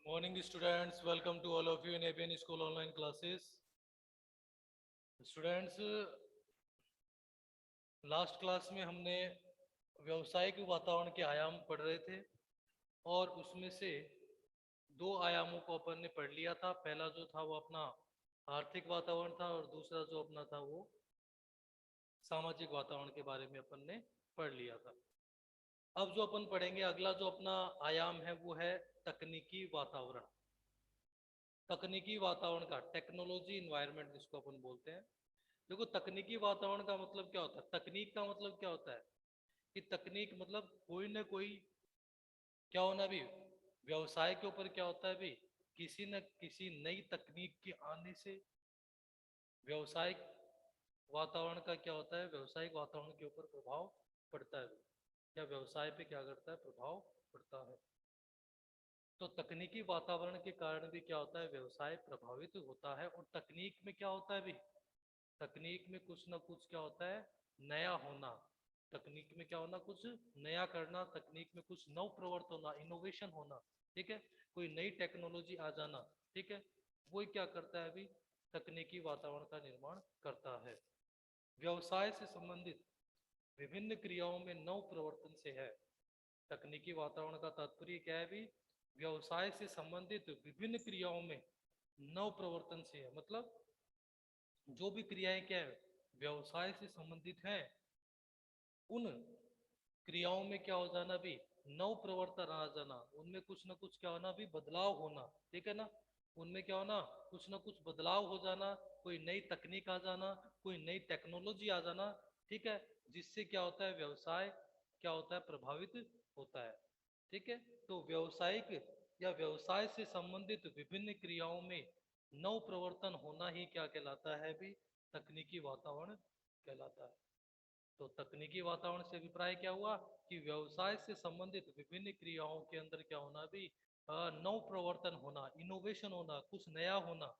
Morning students, welcome to all of you in ABN School online classes. Students, last class में हमने व्यवसायिक वातावरण के आयाम पढ़ रहे थे और उसमें से दो आयामों को अपन ने पढ़ लिया था। पहला जो था वो अपना आर्थिक वातावरण था और दूसरा जो अपना था वो सामाजिक वातावरण के बारे में अपन ने पढ़ लिया था। अब जो अपन पढ़ेंगे अगला जो अपना आयाम है वो है तकनीकी वातावरण। तकनीकी वातावरण का टेक्नोलॉजी इन्वायरमेंट जिसको अपन बोलते हैं। देखो तकनीकी वातावरण का मतलब क्या होता है, तकनीक का मतलब क्या होता है कि तकनीक मतलब कोई ना कोई क्या होना भी व्यवसाय के ऊपर क्या होता है भी किसी न किसी नई तकनीक के आने से व्यवसायिक वातावरण का क्या होता है, व्यवसायिक वातावरण के ऊपर प्रभाव पड़ता है या व्यवसाय पे क्या करता है, प्रभाव पड़ता है। तो तकनीकी वातावरण के कारण भी क्या होता है, व्यवसाय प्रभावित होता है। और तकनीक में क्या होता है भी, तकनीक में कुछ ना कुछ क्या होता है, नया होना। तकनीक में क्या होना, कुछ नया करना, तकनीक में कुछ नव प्रवर्त होना, इनोवेशन होना। ठीक है, कोई नई टेक्नोलॉजी आ जाना। ठीक है, वही क्या करता है अभी, तकनीकी वातावरण का निर्माण करता है। व्यवसाय से संबंधित विभिन्न क्रियाओं में नव प्रवर्तन से है। तकनीकी वातावरण का तात्पर्य क्या है भी, व्यवसाय से संबंधित विभिन्न क्रियाओं में नव प्रवर्तन से है। मतलब जो भी क्रियाएं क्या है व्यवसाय से संबंधित हैं, उन क्रियाओं में क्या हो जाना भी, नव प्रवर्तन आ जाना, उनमें कुछ ना कुछ क्या होना भी, बदलाव होना। ठीक है ना, उनमें क्या होना, कुछ ना कुछ बदलाव हो जाना, कोई नई तकनीक आ जाना, कोई नई टेक्नोलॉजी आ जाना। ठीक है, जिससे क्या होता है, व्यवसाय क्या होता है, प्रभावित होता है। ठीक है, तो व्यवसायिक या व्यवसाय से संबंधित विभिन्न क्रियाओं में नव प्रवर्तन होना ही क्या कहलाता है भी, तकनीकी वातावरण कहलाता है। तो तकनीकी वातावरण से अभिप्राय क्या हुआ कि व्यवसाय से संबंधित विभिन्न क्रियाओं के अंदर क्या होना भी, नव प्रवर्तन होना, इनोवेशन होना, कुछ नया होना,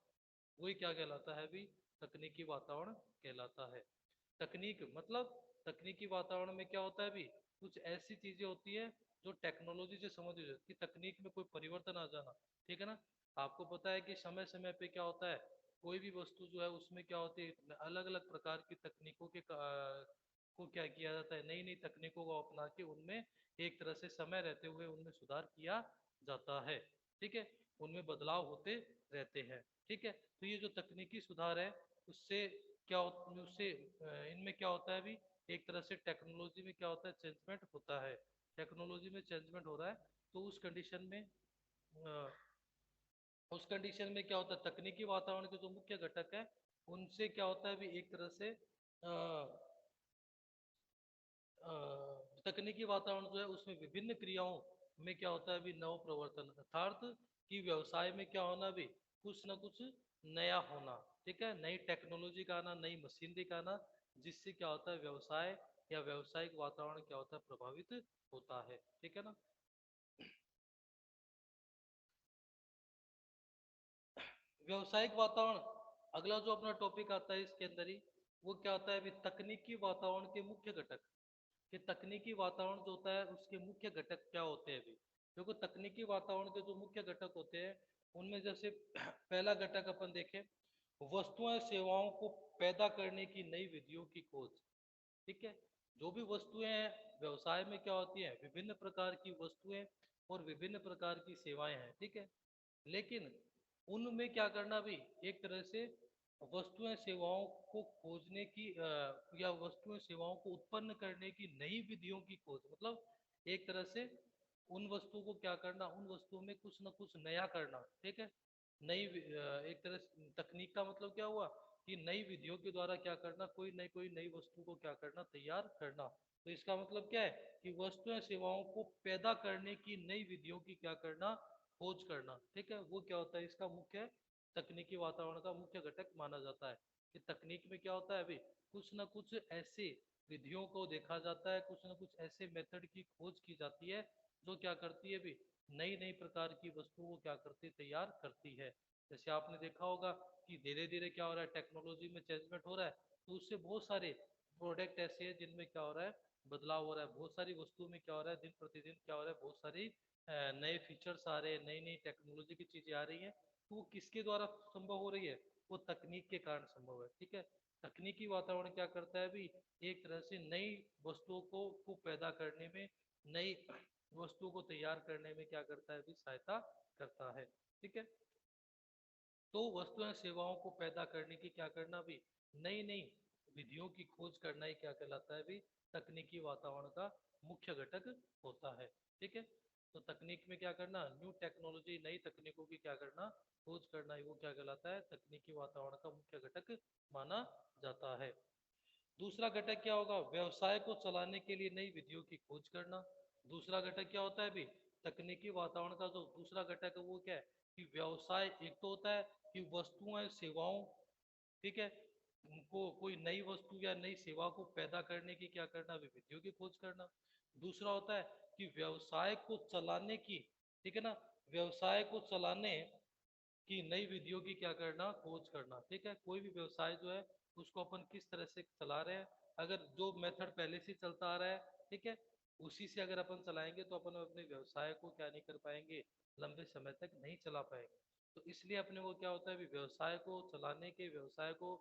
वही क्या कहलाता है भी, तकनीकी वातावरण कहलाता है। तकनीक मतलब तकनीकी वातावरण में क्या होता है भी, कुछ ऐसी चीजें होती है जो टेक्नोलॉजी से संबंधित होती है, तकनीक में कोई परिवर्तन आ जाना। ठीक है ना, आपको पता है कि समय समय पे क्या होता है, कोई भी वस्तु जो है उसमें क्या होती है, अलग अलग प्रकार की तकनीकों के को क्या किया जाता है, नई नई तकनीकों को अपना के उनमें एक तरह से समय रहते हुए उनमें सुधार किया जाता है। ठीक है, उनमें बदलाव होते रहते हैं। ठीक है, तो ये जो तकनीकी सुधार है उससे क्या उससे इनमें क्या होता है अभी, एक तरह से टेक्नोलॉजी में क्या होता है, चेंजमेंट होता है। टेक्नोलॉजी में चेंजमेंट हो रहा है, तो उस कंडीशन में क्या होता है, तकनीकी वातावरण के जो मुख्य घटक है उनसे क्या होता है अभी, एक तरह से तकनीकी वातावरण जो है उसमें विभिन्न क्रियाओं में क्या होता है अभी, नव प्रवर्तन, अर्थात कि व्यवसाय में क्या होना भी, कुछ ना कुछ नया होना। ठीक है, नई टेक्नोलॉजी का आना, नई मशीनरी का आना, जिससे क्या होता है, व्यवसाय या व्यवसायिक वातावरण क्या होता है, प्रभावित होता है। ठीक है ना, व्यवसायिक वातावरण अगला जो अपना टॉपिक आता है इसके अंदर ही, वो क्या होता है अभी, तकनीकी वातावरण के मुख्य घटक। कि तकनीकी वातावरण जो होता है उसके मुख्य घटक क्या होते हैं अभी। देखो तकनीकी वातावरण के जो मुख्य घटक होते हैं उनमें जैसे पहला घटक अपन देखें, वस्तुएं सेवाओं को पैदा करने की नई विधियों की खोज। ठीक है, जो भी वस्तुएं हैं व्यवसाय में क्या होती है, विभिन्न प्रकार की वस्तुएं और विभिन्न प्रकार की सेवाएं हैं। ठीक है, लेकिन उनमें क्या करना भी, एक तरह से वस्तुएं सेवाओं को खोजने की या वस्तुएं सेवाओं को उत्पन्न करने की नई विधियों की खोज। मतलब एक तरह से उन वस्तुओं को क्या करना, उन वस्तुओं में कुछ ना कुछ नया करना। ठीक है, एक तरह से तकनीक का मतलब क्या हुआ कि नई विधियों के द्वारा क्या करना, कोई नई वस्तु को क्या करना, तैयार करना। तो इसका मतलब क्या है कि वस्तुएं सेवाओं को पैदा करने की नई विधियों की क्या करना, खोज करना। ठीक है, वो क्या होता है, इसका मुख्य तकनीकी वातावरण का मुख्य घटक माना जाता है। कि तकनीक में क्या होता है अभी, कुछ ना कुछ ऐसे विधियों को देखा जाता है, कुछ ना कुछ ऐसे मेथड की खोज की जाती है जो क्या करती है अभी, नई नई प्रकार की वस्तुओं को क्या करती है, तैयार करती है। जैसे आपने देखा होगा कि धीरे धीरे क्या हो रहा है, टेक्नोलॉजी में चेंजमेंट हो रहा है, तो उससे बहुत सारे प्रोडक्ट ऐसे हैं जिनमें क्या हो रहा है, बदलाव हो रहा है। बहुत सारी वस्तुओं में क्या हो रहा है, दिन प्रतिदिन क्या हो रहा है, बहुत सारी नए फीचर्स आ रहे हैं, नई नई टेक्नोलॉजी की चीजें आ रही हैं, तो वो किसके द्वारा संभव हो रही है? वो तकनीक के कारण संभव है। ठीक है, तकनीकी वातावरण क्या करता है अभी, एक तरह से नई वस्तुओं को पैदा करने में, नई वस्तुओं को तैयार करने में क्या करता है अभी, सहायता करता है। ठीक है, तो वस्तुएं सेवाओं को पैदा करने की क्या करना भी, नई नई विधियों की खोज करना ही क्या कहलाता है भी, तकनीकी वातावरण का मुख्य घटक होता है। ठीक है, तो तकनीक में क्या करना, न्यू टेक्नोलॉजी, नई तकनीकों की क्या करना, खोज करना ही वो क्या कहलाता है, तकनीकी वातावरण का मुख्य घटक माना जाता है। दूसरा घटक क्या होगा, व्यवसाय को चलाने के लिए नई विधियों की खोज करना। दूसरा घटक क्या होता है अभी, तकनीकी वातावरण का जो दूसरा घटक है वो क्या है, कि व्यवसाय एक तो होता है कि वस्तुएं सेवाओं, ठीक है, उनको कोई नई वस्तु या नई सेवा को पैदा करने की क्या करना, विधियों की खोज करना। दूसरा होता है कि व्यवसाय को चलाने की, ठीक है ना, व्यवसाय को चलाने की नई विधियों की क्या करना, खोज करना। ठीक है, कोई भी व्यवसाय जो है उसको अपन किस तरह से चला रहे हैं, अगर जो मेथड पहले से चलता आ रहा है, ठीक है, उसी से अगर अपन चलाएंगे तो अपन अपने व्यवसाय को क्या नहीं कर पाएंगे, लंबे समय तक नहीं चला पाएंगे। तो इसलिए अपने को क्या होता है, व्यवसाय को चलाने के, व्यवसाय को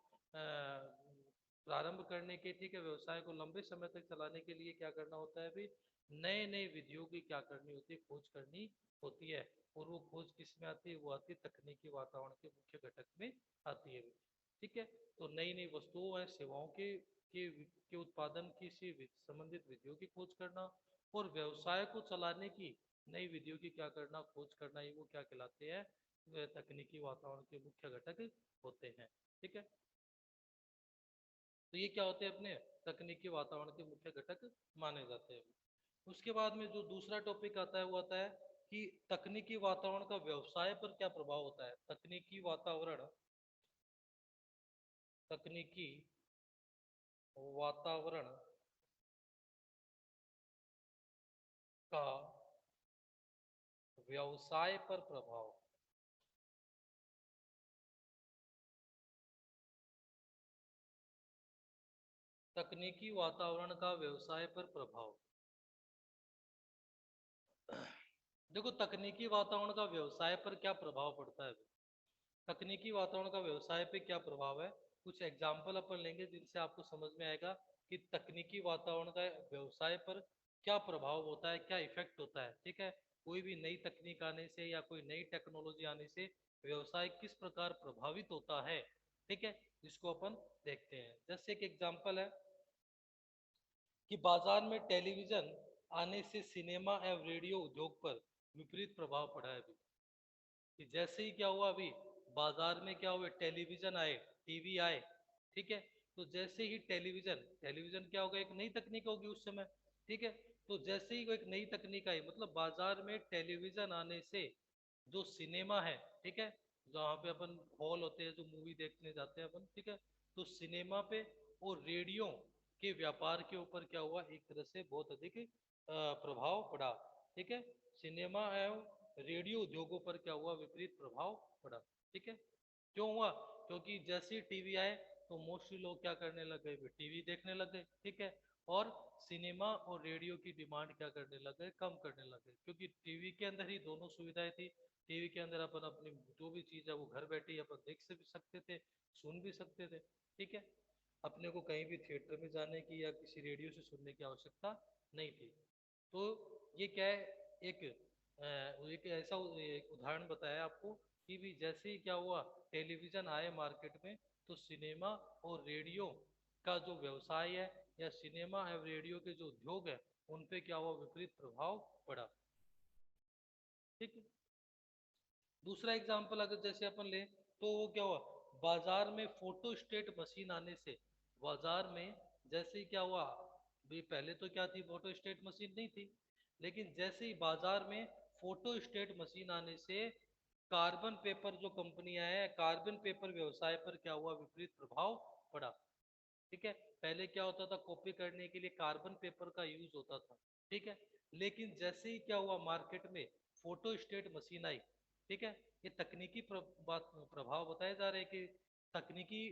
प्रारंभ करने के, ठीक है, व्यवसाय को लंबे समय तक चलाने के लिए क्या करना होता है अभी, नए नए विधियों की क्या करनी होती है, खोज करनी होती है। और वो खोज किस में आती है, वो आती है तकनीकी वातावरण के मुख्य घटक में आती है। ठीक है, तो नई नई वस्तुओं और सेवाओं के उत्पादन की से संबंधित विधियों की खोज करना, और व्यवसाय को चलाने की नई विधियों की क्या करना, खोज करना, ये वो क्या कहलाते हैं, वे तकनीकी वातावरण के मुख्य घटक होते हैं। ठीक है, तो ये क्या होते हैं, अपने तकनीकी वातावरण के मुख्य घटक माने जाते हैं। उसके बाद में जो दूसरा टॉपिक आता है वो आता है कि तकनीकी वातावरण का व्यवसाय पर क्या प्रभाव होता है। तकनीकी वातावरण, तकनीकी वातावरण का व्यवसाय पर प्रभाव, तकनीकी वातावरण का व्यवसाय पर प्रभाव। देखो, तकनीकी वातावरण का व्यवसाय पर क्या प्रभाव पड़ता है, तकनीकी वातावरण का व्यवसाय पे क्या प्रभाव है, कुछ एग्जाम्पल अपन लेंगे जिनसे आपको समझ में आएगा कि तकनीकी वातावरण का व्यवसाय पर क्या प्रभाव होता है, क्या इफेक्ट होता है। ठीक है, कोई भी नई तकनीक आने से या कोई नई टेक्नोलॉजी आने से व्यवसाय किस प्रकार प्रभावित होता है। ठीक है, इसको अपन देखते हैं। जैसे एक एग्जाम्पल है कि बाजार में टेलीविजन आने से सिनेमा एवं रेडियो उद्योग पर विपरीत प्रभाव पड़ा है अभी। कि जैसे ही क्या हुआ अभी, बाजार में क्या हुआ, टेलीविजन आए, टीवी आए। ठीक है, तो जैसे ही टेलीविजन, टेलीविजन क्या होगा, एक नई तकनीक होगी उस समय। ठीक है, तो जैसे ही कोई एक नई तकनीक आई, मतलब बाजार में टेलीविजन आने से जो सिनेमा है, ठीक है, जहाँ पे अपन हॉल होते हैं, जो मूवी देखने जाते हैं अपन, ठीक है, तो सिनेमा पे और रेडियो के व्यापार के ऊपर क्या हुआ, एक तरह से बहुत अधिक प्रभाव पड़ा। ठीक है, सिनेमा एवं रेडियो उद्योगों पर क्या हुआ, विपरीत प्रभाव पड़ा। ठीक है, क्यों हुआ, क्योंकि जैसे ही टीवी आए तो मोस्टली लोग क्या करने लग गए, टीवी देखने लग गए। ठीक है, और सिनेमा और रेडियो की डिमांड क्या करने लग गए, कम करने लग गए, क्योंकि टीवी के अंदर ही दोनों सुविधाएं थी। टीवी के अंदर अपन अपनी जो भी चीज है वो घर बैठे ही अपन देख भी सकते थे, सुन भी सकते थे। ठीक है, अपने को कहीं भी थिएटर में जाने की या किसी रेडियो से सुनने की आवश्यकता नहीं थी। तो ये क्या है, एक एक ऐसा एक उदाहरण बताया आपको कि भी जैसे ही क्या हुआ, टेलीविजन आए मार्केट में, तो सिनेमा और रेडियो का जो व्यवसाय है, या सिनेमा और रेडियो के जो उद्योग है, उन पे क्या हुआ, विपरीत प्रभाव पड़ा। ठीक है, दूसरा एग्जाम्पल अगर जैसे अपन ले, तो वो क्या हुआ, बाजार में फोटो स्टेट मशीन आने से, बाजार में जैसे ही क्या हुआ, भी पहले तो क्या थी, फोटो स्टेट मशीन नहीं थी, लेकिन जैसे ही बाजार में फोटो स्टेट मशीन आने से कार्बन पेपर जो कंपनियां हैं, कार्बन पेपर व्यवसाय पर क्या हुआ, विपरीत प्रभाव पड़ा। ठीक है, पहले क्या होता था, कॉपी करने के लिए कार्बन पेपर का यूज होता था। ठीक है, लेकिन जैसे ही क्या हुआ, मार्केट में फोटो स्टेट मशीन आई। ठीक है, ये तकनीकी प्रभाव बताए जा रहे हैं कि तकनीकी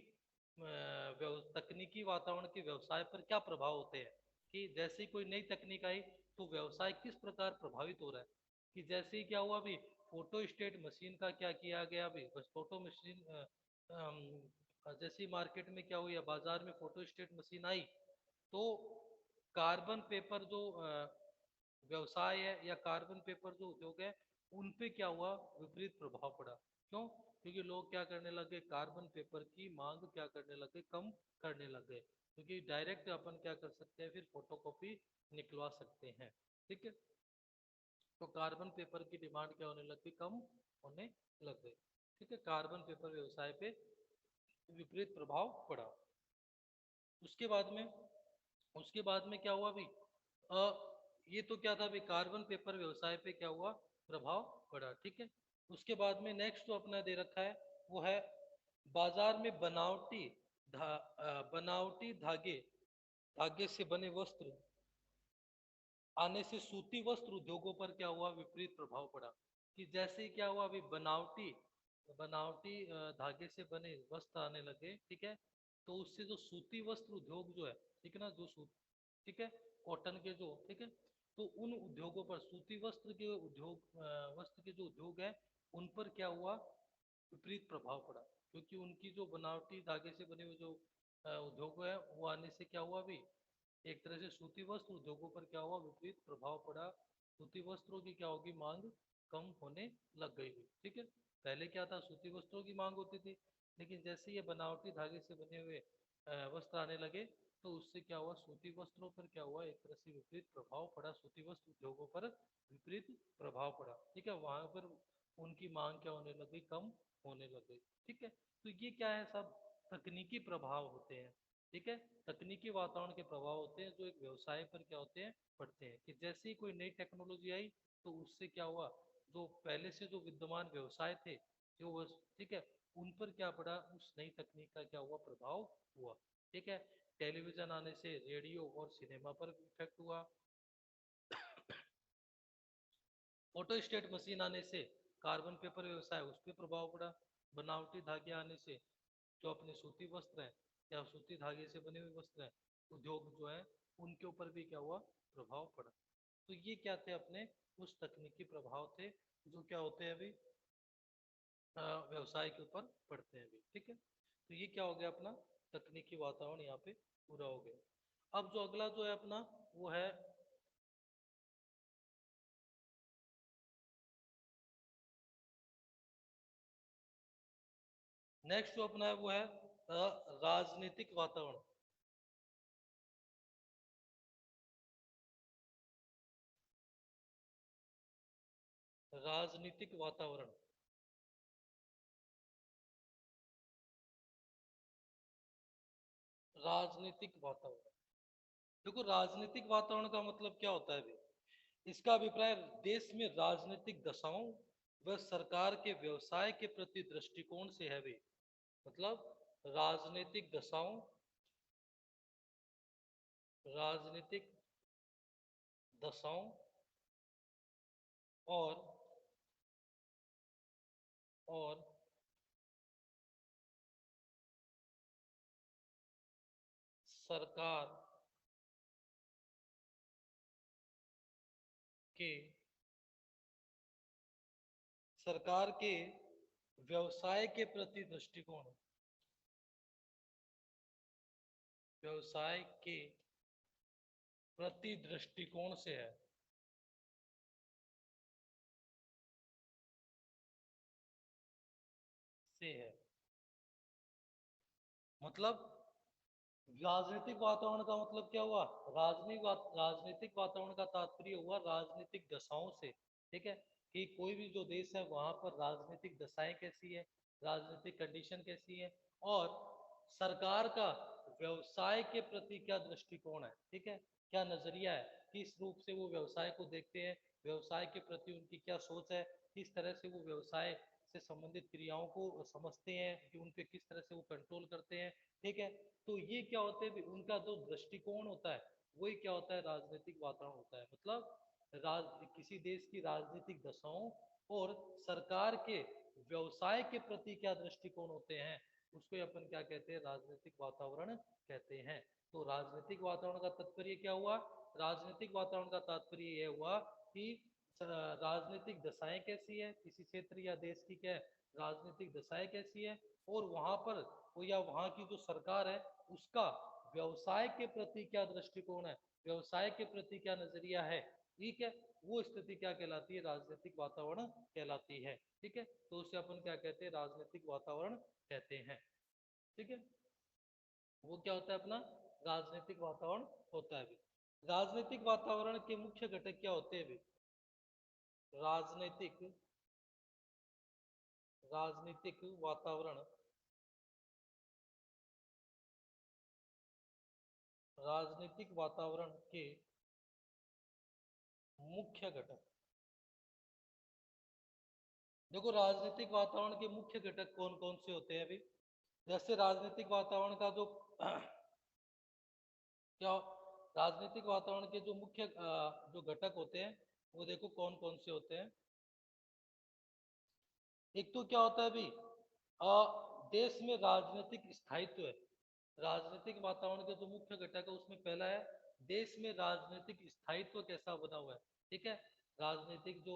तकनीकी वातावरण के व्यवसाय पर क्या प्रभाव होते हैं, कि जैसे ही कोई नई तकनीक आई तो व्यवसाय किस प्रकार प्रभावित हो रहा है। कि जैसे ही क्या हुआ अभी फोटो स्टेट मशीन का क्या किया गया, अभी बस फोटो मशीन जैसे ही मार्केट में क्या हुई या बाजार में फोटो स्टेट मशीन आई, तो कार्बन पेपर जो व्यवसाय है या कार्बन पेपर जो उद्योग है, उन पे क्या हुआ, विपरीत प्रभाव पड़ा। क्यों? क्योंकि लोग क्या करने लगे, कार्बन पेपर की मांग क्या करने लगे, कम करने लगे, क्योंकि डायरेक्ट अपन क्या कर सकते हैं, फिर फोटोकॉपी निकलवा सकते हैं। ठीक है, तो कार्बन पेपर की डिमांड क्या होने लग गई, कम होने लग गई। ठीक है, कार्बन पेपर व्यवसाय पे विपरीत प्रभाव पड़ा। उसके बाद में क्या हुआ अभी, अ, ये तो क्या था अभी, कार्बन पेपर व्यवसाय पे क्या हुआ, प्रभाव पड़ा। ठीक है, उसके बाद में नेक्स्ट जो अपना दे रखा है वो है बाजार में बनावटी धागे धागे से बने वस्त्र आने से सूती वस्त्र उद्योगों पर क्या हुआ, विपरीत प्रभाव पड़ा। कि जैसे ही क्या हुआ अभी बनावटी बनावटी धागे से बने वस्त्र आने लगे, ठीक है, तो उससे जो सूती वस्त्र उद्योग जो है, ठीक है ना, जो सूत, ठीक है, कॉटन के जो, ठीक है, तो उन उद्योगों पर, सूती वस्त्र के उद्योग वस्त्र के जो उद्योग है, उन पर क्या हुआ, विपरीत प्रभाव पड़ा। क्योंकि उनकी जो बनावटी धागे से बने हुए जो उद्योग है, वो आने से क्या हुआ अभी, एक तरह से सूती वस्त्र उद्योगों पर क्या हुआ, विपरीत प्रभाव पड़ा। सूती वस्त्रों की क्या होगी, मांग कम होने लग गई। ठीक है, पहले क्या था, सूती वस्त्रों की मांग होती थी, लेकिन जैसे ये बनावटी धागे से बने हुए वस्त्र आने लगे, तो उससे क्या हुआ, सूती वस्त्रों पर क्या हुआ, एक तरह से विपरीत प्रभाव पड़ा, सूती वस्त्र उद्योगों पर विपरीत प्रभाव पड़ा। ठीक है, वहां पर उनकी मांग क्या होने लग गई, कम होने लग गई। ठीक है, तो ये क्या है, सब तकनीकी प्रभाव होते हैं। ठीक है, तकनीकी वातावरण के प्रभाव होते हैं जो एक व्यवसाय पर क्या होते हैं, पड़ते हैं। कि जैसे ही कोई नई टेक्नोलॉजी आई, तो उससे क्या हुआ, जो पहले से जो विद्यमान व्यवसाय थे, जो ठीक है, उन पर क्या पड़ा, उस नई तकनीक का क्या हुआ, प्रभाव हुआ। ठीक है, टेलीविजन आने से रेडियो और सिनेमा पर इफेक्ट हुआ। फोटो स्टेट मशीन आने से कार्बन पेपर व्यवसाय, उस पर प्रभाव पड़ा। बनावटी धागे आने से जो अपने सूती वस्त्र हैं या सूती धागे से बने हुए वस्त्र हैं, उद्योग जो है, उनके ऊपर भी क्या हुआ, प्रभाव पड़ा। तो ये क्या थे, अपने उस तकनीकी प्रभाव थे जो क्या होते हैं अभी, व्यवसाय के ऊपर पड़ते हैं अभी। ठीक है, तो ये क्या हो गया, अपना तकनीकी वातावरण यहाँ पे पूरा हो गया। अब जो अगला जो है अपना, वो है नेक्स्ट जो अपना है वो है राजनीतिक वातावरण। राजनीतिक वातावरण, राजनीतिक वातावरण, देखो राजनीतिक वातावरण का मतलब क्या होता है अभी, इसका अभिप्राय देश में राजनीतिक दशाओं व सरकार के व्यवसाय के प्रति दृष्टिकोण से है भी। मतलब राजनीतिक दशाओं, राजनीतिक दशाओं और और सरकार के सरकार के व्यवसाय के प्रति दृष्टिकोण, व्यवसाय के प्रति दृष्टिकोण से है। मतलब राजनीतिक वातावरण का मतलब क्या हुआ, राजनीतिक वातावरण का तात्पर्य हुआ राजनीतिक दशाओं से। ठीक है, कि कोई भी जो देश है वहां पर राजनीतिक दशाएं कैसी है, राजनीतिक कंडीशन कैसी है, और सरकार का व्यवसाय के प्रति क्या दृष्टिकोण है। ठीक है, क्या नजरिया है, किस रूप से वो व्यवसाय को देखते हैं, व्यवसाय के प्रति उनकी क्या सोच है, किस तरह से वो व्यवसाय से संबंधित क्रियाओं को समझते हैं, कि उन पे किस तरह से वो कंट्रोल करते हैं। ठीक है, तो ये क्या होते हैं, उनका जो दृष्टिकोण होता है, वही क्या होता है, राजनीतिक वातावरण होता है। मतलब किसी देश की राजनीतिक दशाओं और सरकार के व्यवसाय के प्रति क्या दृष्टिकोण होते हैं, उसको अपन क्या कहते हैं, राजनीतिक वातावरण कहते हैं। तो राजनीतिक वातावरण का तात्पर्य क्या हुआ, राजनीतिक वातावरण का तात्पर्य यह हुआ कि राजनीतिक दशाएं कैसी है, किसी क्षेत्र या देश की क्या है राजनीतिक दशाएं कैसी है, और वहां पर या वहां की जो सरकार है उसका व्यवसाय के प्रति क्या दृष्टिकोण है, व्यवसाय के प्रति क्या नजरिया है, ठीक है, वो स्थिति क्या कहलाती है, राजनीतिक वातावरण कहलाती है। ठीक है, तो उसे अपन क्या कहते हैं, राजनीतिक वातावरण कहते हैं। ठीक है, वो क्या होता है अपना राजनीतिक वातावरण होता है भी। राजनीतिक वातावरण के मुख्य घटक क्या होते हैं भी, राजनीतिक राजनीतिक वातावरण, राजनीतिक वातावरण के मुख्य घटक, देखो राजनीतिक वातावरण के मुख्य घटक कौन कौन से होते हैं अभी, जैसे राजनीतिक वातावरण का जो क्या, राजनीतिक वातावरण के जो मुख्य जो घटक होते हैं वो देखो कौन कौन से होते हैं। एक तो क्या होता है अभी देश में राजनीतिक स्थायित्व है, राजनीतिक वातावरण के जो मुख्य घटक है उसमें पहला है देश में राजनीतिक स्थायित्व कैसा बना हुआ है। ठीक है, राजनीतिक जो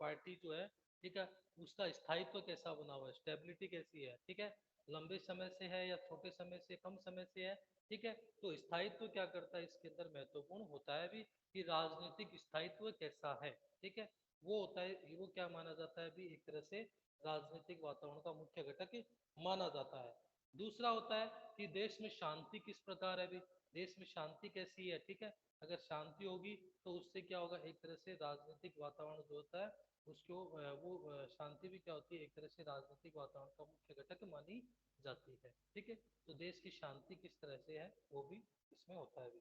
पार्टी जो है, ठीक है, उसका स्थायित्व कैसा बना हुआ है, स्टेबिलिटी कैसी है, ठीक है, लंबे समय से है या छोटे समय से, कम समय से है। ठीक है, तो स्थायित्व क्या करता है इसके अंदर महत्वपूर्ण होता है भी कि राजनीतिक स्थायित्व कैसा है। ठीक है, वो होता है, वो क्या माना जाता है भी एक तरह से राजनीतिक वातावरण का मुख्य घटक माना जाता है। दूसरा होता है कि देश में शांति किस प्रकार है भी, देश में शांति कैसी है। ठीक है, अगर शांति होगी तो उससे क्या होगा, एक तरह से राजनीतिक वातावरण जो होता है उसको शांति भी क्या होती है, एक तरह से राजनीतिक वातावरण का मुख्य घटक मानी जाती है। ठीक है, तो देश की शांति किस तरह से है वो भी इसमें होता है भी।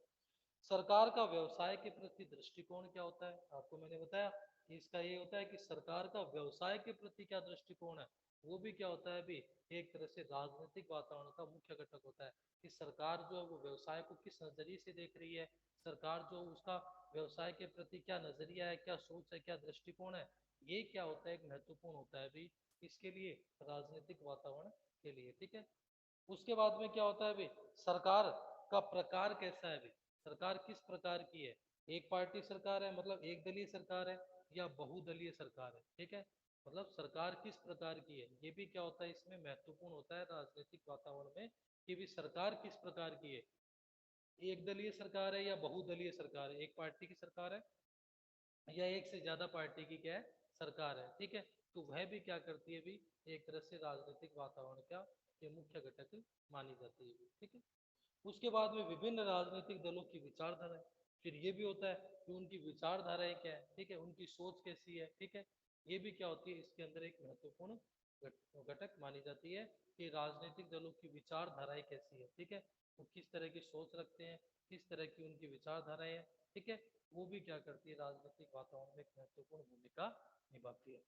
सरकार का व्यवसाय के प्रति दृष्टिकोण क्या होता है, आपको मैंने बताया कि इसका ये होता है कि सरकार का व्यवसाय के प्रति क्या दृष्टिकोण है, वो भी क्या होता है अभी एक तरह से राजनीतिक वातावरण का मुख्य घटक होता है कि सरकार जो है वो व्यवसाय को किस नजरिए से देख रही है, सरकार जो उसका व्यवसाय के प्रति क्या नजरिया है, क्या सोच है, क्या दृष्टिकोण है, ये क्या होता है एक महत्वपूर्ण होता है अभी इसके लिए, राजनीतिक वातावरण के लिए। ठीक है, उसके बाद में क्या होता है अभी सरकार का प्रकार कैसा है अभी, सरकार किस प्रकार की है, एक पार्टी सरकार है मतलब एक दलीय सरकार है या बहुदलीय सरकार है। ठीक है, मतलब सरकार किस प्रकार की है ये भी क्या होता है इसमें महत्वपूर्ण होता है राजनीतिक वातावरण में कि भी सरकार किस प्रकार की है, एक दलीय सरकार है या बहुदलीय सरकार है, एक पार्टी की सरकार है या एक से ज्यादा पार्टी की क्या है सरकार है। ठीक है, तो वह भी क्या करती है भी एक तरह से राजनीतिक वातावरण का ये मुख्य घटक मानी जाती है। ठीक है, उसके बाद में विभिन्न राजनीतिक दलों की विचारधारा है, फिर ये भी होता है कि उनकी विचारधाराएं क्या है, ठीक है, उनकी सोच कैसी है। ठीक है, ये भी क्या होती है इसके अंदर एक महत्वपूर्ण घटक मानी जाती है कि राजनीतिक दलों की विचारधाराएं कैसी है। ठीक है, वो किस तरह की सोच रखते हैं, किस तरह की उनकी विचारधाराएं हैं। ठीक है, वो भी क्या करती है राजनीतिक वातावरण में एक महत्वपूर्ण भूमिका निभाती है।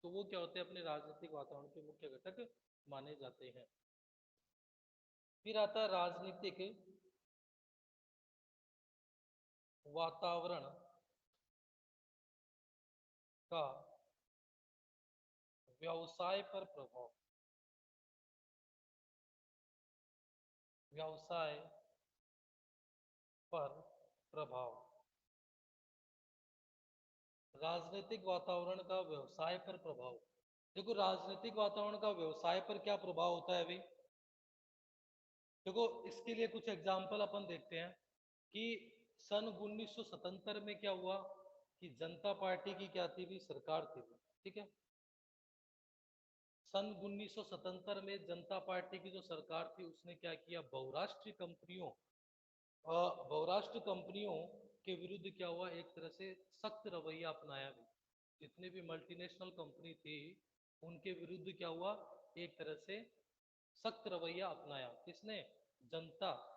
तो वो क्या होते हैं अपने राजनीतिक वातावरण के मुख्य घटक माने जाते हैं। फिर आता है राजनीतिक वातावरण का व्यवसाय पर प्रभाव, व्यवसाय पर प्रभाव, राजनीतिक वातावरण का व्यवसाय पर प्रभाव। देखो राजनीतिक वातावरण का व्यवसाय पर क्या प्रभाव होता है अभी, देखो इसके लिए कुछ एग्जाम्पल अपन देखते हैं कि सन 1977 में क्या हुआ कि जनता पार्टी की क्या थी भी सरकार थी। ठीक है, सन 1977 में जनता पार्टी की जो सरकार थी उसने क्या किया, बहुराष्ट्रीय कंपनियों बहुराष्ट्र कंपनियों के विरुद्ध क्या हुआ, एक तरह से सख्त रवैया अपनाया भी, जितने भी मल्टीनेशनल कंपनी थी उनके विरुद्ध क्या हुआ, एक तरह से सख्त रवैया अपनाया। किसने, जनता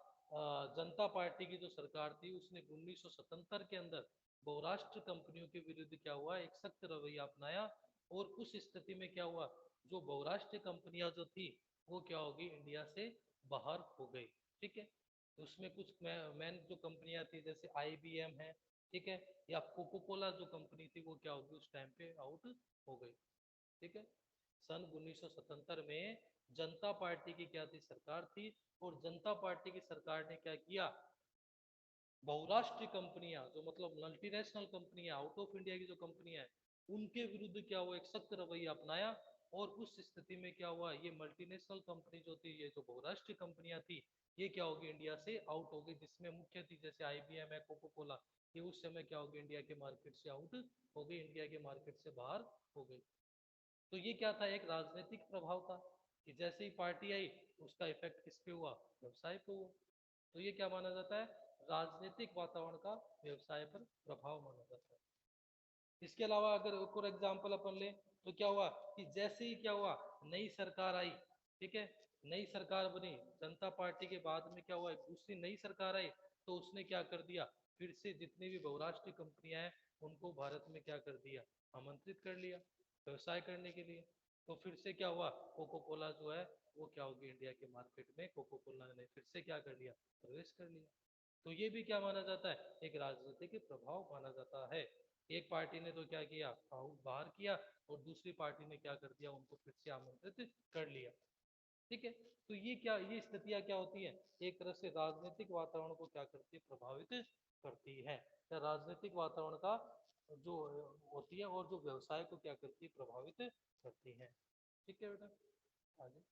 जनता पार्टी की जो सरकार थी उसने 1977 के अंदर बहुराष्ट्र कंपनियों के विरुद्ध क्या हुआ, एक सख्त रवैया अपनाया। और उस स्थिति में क्या हुआ, जो बहुराष्ट्रीय कंपनियां जो थी वो क्या होगी, इंडिया से बाहर हो गई। ठीक है, उसमें कुछ मेन जो कंपनियां थी जैसे IBM है, ठीक है, या कोको कोला जो कंपनी थी वो क्या होगी उस टाइम पे आउट हो गई। ठीक है, सन 1977 में जनता पार्टी की क्या थी, सरकार थी, और जनता पार्टी की सरकार ने क्या किया, बहुराष्ट्रीय कंपनियां जो मतलब मल्टीनेशनल कंपनियां आउट ऑफ इंडिया की जो कंपनियां हैं उनके विरुद्ध क्या हुआ, एक सख्त रवैया अपनाया। और उस स्थिति में क्या हुआ, ये मल्टीनेशनल कंपनी जो थी, ये जो बहुराष्ट्रीय कंपनियां थी, ये क्या होगी, इंडिया से आउट हो गई। जिसमें मुख्य थी जैसे IBM है, कोको कोला, ये उस समय क्या हो गई, इंडिया के मार्केट से आउट हो गई, इंडिया के मार्केट से बाहर हो गई। तो ये क्या था, एक राजनीतिक प्रभाव था कि जैसे ही पार्टी आई उसका इफेक्ट किस पे हुआ, व्यवसाय पे हुआ। तो ये क्या माना जाता है, राजनीतिक वातावरण का व्यवसाय पर प्रभाव माना जाता है। इसके अलावा अगर एक और एग्जाम्पल अपन ले तो क्या हुआ कि जैसे ही क्या हुआ, नई सरकार आई, ठीक है, नई सरकार बनी, जनता पार्टी के बाद में क्या हुआ, दूसरी नई सरकार आई, तो उसने क्या कर दिया, फिर से जितनी भी बहुराष्ट्रीय कंपनियां हैं उनको भारत में क्या कर दिया, आमंत्रित कर लिया व्यवसाय करने के लिए। तो फिर से क्या हुआ, कोको कोला जो है वो क्या होगी, इंडिया के मार्केट में कोको कोला ने फिर से क्या कर लिया, प्रवेश कर लिया। तो ये भी क्या माना जाता है, एक राजनीतिक प्रभाव माना जाता है। एक पार्टी ने तो क्या किया, बाहर किया, और दूसरी पार्टी ने क्या कर दिया, उनको फिर से आमंत्रित कर लिया। ठीक है, तो ये क्या, ये स्थितियां क्या होती है, एक तरह से राजनीतिक वातावरण को क्या करती है, प्रभावित करती है, या राजनीतिक वातावरण का जो होती है और जो व्यवसाय को क्या करती है, प्रभावित करती है। ठीक है बेटा, आगे।